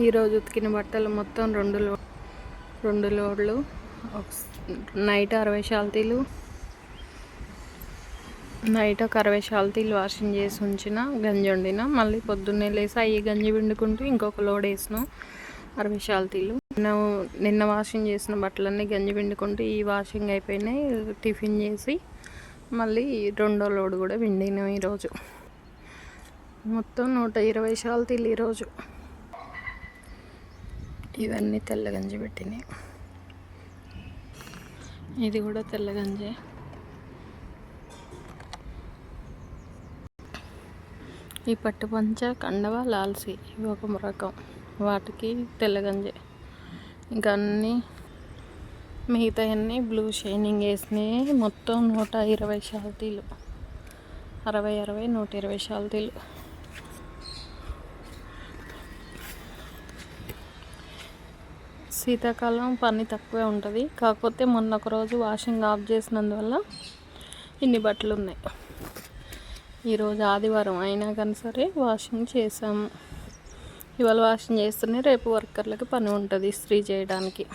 ఈరోజు ఉతికిన బట్టలు మొత్తం రెండు లోడ్లు. నైట్ 60 శాల్తీలు వాషింగ్ చేసి ఉంచిన గంజి వండిన. మళ్ళీ పొద్దున్నే లేసి అవి గంజి పిండుకుంటూ ఇంకొక లోడ్ వేసినాం 60 శాల్తీలు. నిన్న వాషింగ్ చేసిన బట్టలన్నీ గంజి పిండుకుంటూ ఈ వాషింగ్ అయిపోయినాయి. టిఫిన్ చేసి మళ్ళీ రెండో లోడ్ కూడా పిండినాం ఈరోజు. మొత్తం 120 శాల్తీలు ఈరోజు. ఇవన్నీ తెల్ల గంజి పెట్టినాయి. ఇది కూడా తెల్ల గంజే. ఈ పట్టు పంచ, కండవ, లాల్సి ఇవి ఒక రకం, వాటికి తెల్ల గంజే. ఇంకా అన్నీ మిగతా అన్నీ బ్లూ షైనింగ్ వేసినాయి. మొత్తం 120 శాల్తీలు, 60 120 శాల్తీలు. శీతాకాలం పని తక్కువే ఉంటుంది, కాకపోతే మొన్న ఒక రోజు వాషింగ్ ఆఫ్ చేసినందువల్ల ఇన్ని బట్టలు ఉన్నాయి. ఈరోజు ఆదివారం అయినా కానీ సరే వాషింగ్ చేసాము. ఇవాళ వాషింగ్ చేస్తేనే రేపు వర్కర్లకి పని ఉంటుంది ఇస్త్రీ చేయడానికి.